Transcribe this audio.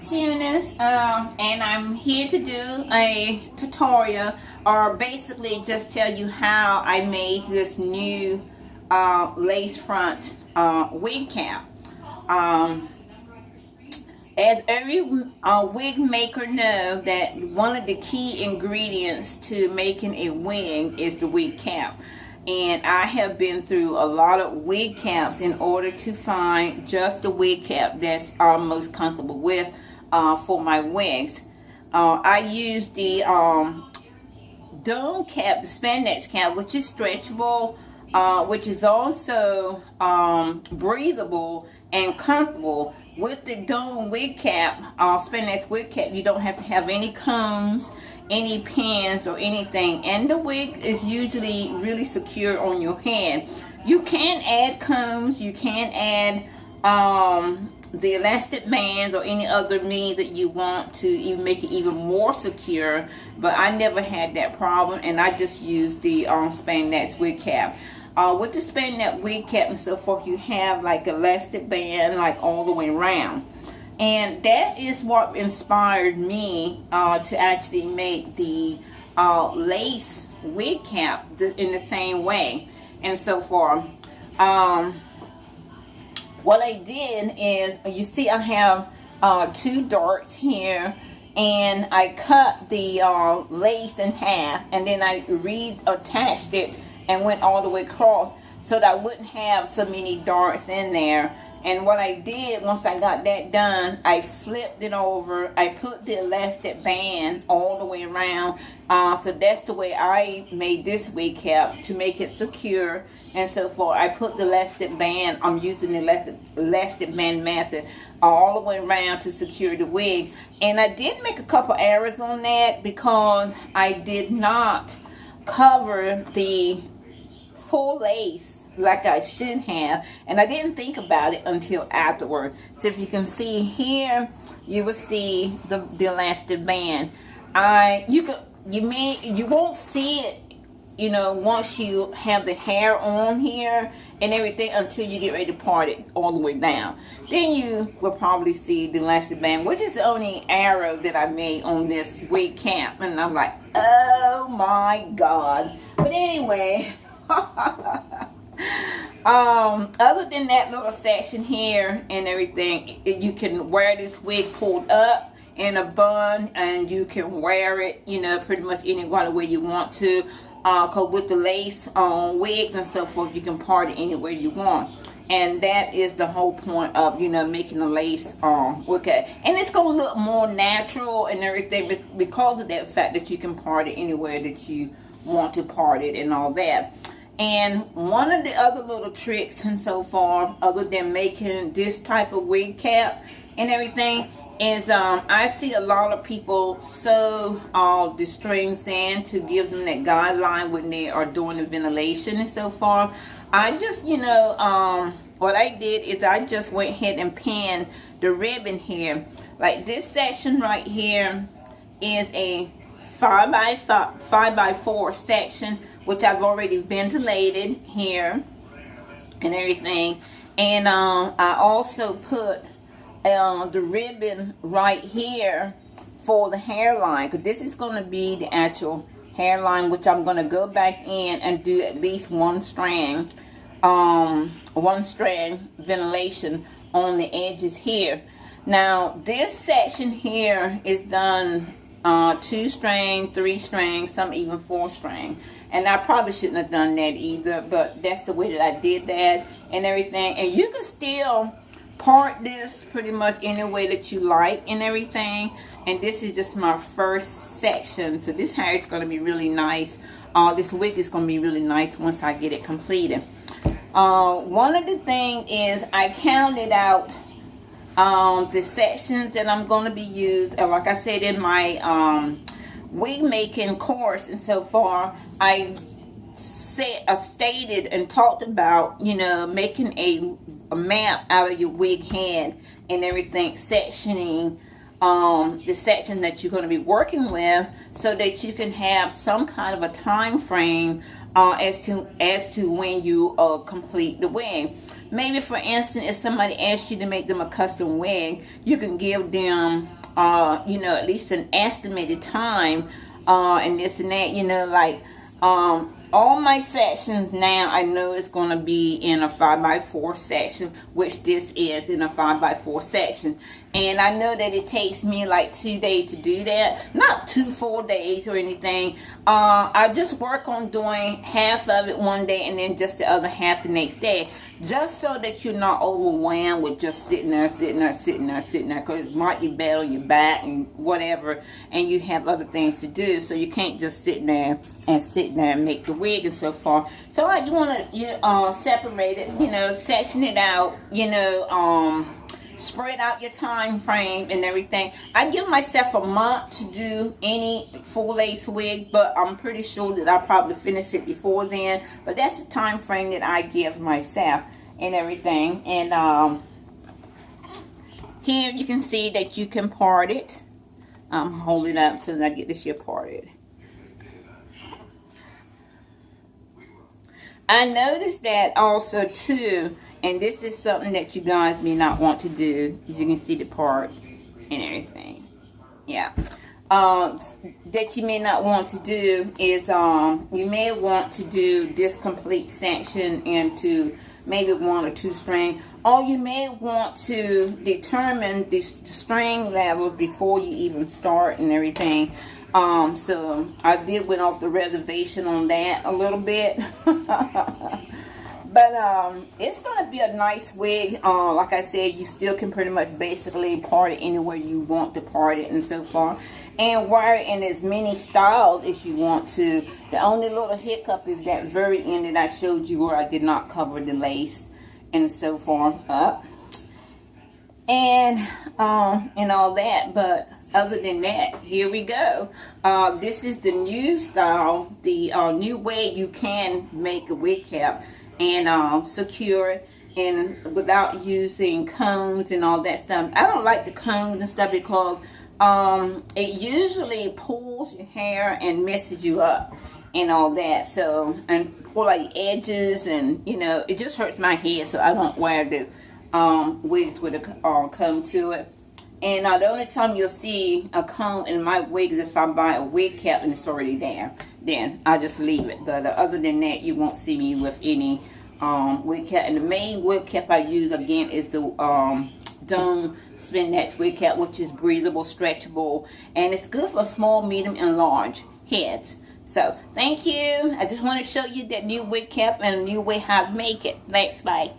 it's Eunice, and I'm here to do a tutorial, or basically just tell you how I made this new lace front wig cap. As every wig maker know, that one of the key ingredients to making a wig is the wig cap. And I have been through a lot of wig caps in order to find just the wig cap that's I'm most comfortable with for my wigs. I use the dome cap, the spandex cap, which is stretchable, which is also breathable and comfortable. With the dome wig cap, spandex wig cap, you don't have to have any combs, any pins or anything, and the wig is usually really secure on your head. You can add combs, you can add the elastic bands or any other means that you want to even make it even more secure, but I never had that problem, and I just used the spandex wig cap. With the spandex wig cap and so forth, you have like elastic band like all the way around. And that is what inspired me to actually make the lace wig cap in the same way and so forth. What I did is, you see I have two darts here, and I cut the lace in half, and then I reattached it and went all the way across so that I wouldn't have so many darts in there. And what I did, once I got that done, I flipped it over. I put the elastic band all the way around. So that's the way I made this wig cap, to make it secure and so forth. I put the elastic band, I'm using the elastic band method, all the way around to secure the wig. And I did make a couple errors on that because I did not cover the full lace like I should have, and I didn't think about it until afterward. So if you can see here, you will see the elastic band. You won't see it, you know, once you have the hair on here and everything, until you get ready to part it all the way down. Then you will probably see the elastic band, which is the only error that I made on this wig cap. And I'm like, oh my God. But anyway, other than that little section here and everything, you can wear this wig pulled up in a bun, and you can wear it, you know, pretty much any way you want to. Cause with the lace wigs and so forth, you can part it anywhere you want, and that is the whole point of, you know, making the lace wig cap. And it's gonna look more natural and everything because of that fact that you can part it anywhere that you want to part it and all that. And one of the other little tricks and so far, other than making this type of wig cap and everything, is I see a lot of people sew the strings in to give them that guideline when they are doing the ventilation and so far. I just, you know, what I did is I just went ahead and pinned the ribbon here. Like this section right here is a 5x4 section, which I've already ventilated here and everything. And I also put the ribbon right here for the hairline, because this is going to be the actual hairline, which I'm going to go back in and do at least one strand ventilation on the edges here. Now this section here is done 2 string, 3 string, some even 4 string. And I probably shouldn't have done that either, but that's the way that I did that and everything. And you can still part this pretty much any way that you like and everything. And this is just my first section. So this hair is going to be really nice. This wig is going to be really nice once I get it completed. One of the things is I counted out the sections that I'm going to be used. Like I said in my wig making course and so far, I stated and talked about, you know, making a map out of your wig head and everything, sectioning the section that you're going to be working with, so that you can have some kind of a time frame as to when you complete the wig. Maybe for instance, if somebody asks you to make them a custom wig, you can give them at least an estimated time and this and that, like all my sections now I know it's going to be in a 5x4 section, which this is in a 5x4 section. And I know that it takes me like 2 days to do that. Not 2 full days or anything. I just work on doing half of it one day and then just the other half the next day. Just so that you're not overwhelmed with just sitting there. Because it might be bad on your back and whatever. And you have other things to do. So you can't just sit there and make the wig and so forth. So you want to separate it, section it out, spread out your time frame and everything. I give myself a month to do any full lace wig, but I'm pretty sure that I'll probably finish it before then. But that's the time frame that I give myself and everything. And here you can see that you can part it. I'm holding it up so that I get this here parted. I noticed that also too, and this is something that you guys may not want to do. As you can see the part and everything. Yeah. That you may not want to do is you may want to do this complete section into maybe 1 or 2 string. Or you may want to determine the string levels before you even start and everything. So I went off the reservation on that a little bit. But it's going to be a nice wig. Like I said, you still can pretty much basically part it anywhere you want to part it and so forth. And wear it in as many styles as you want to. The only little hiccup is that very end that I showed you where I did not cover the lace and so forth up. And all that. But other than that, here we go. This is the new style, the new way you can make a wig cap and secure it, and without using combs and all that stuff. I don't like the combs and stuff because it usually pulls your hair and messes you up and all that. So, and pull like edges, and it just hurts my head. So I don't wear the wigs with a comb to it. And the only time you'll see a comb in my wigs is if I buy a wig cap and it's already there. Then I just leave it. But other than that, you won't see me with any wig cap. And the main wig cap I use again is the Dome spandex wig cap, which is breathable, stretchable, and it's good for small, medium, and large heads. So thank you. I just want to show you that new wig cap and a new way how to make it. Thanks. Bye.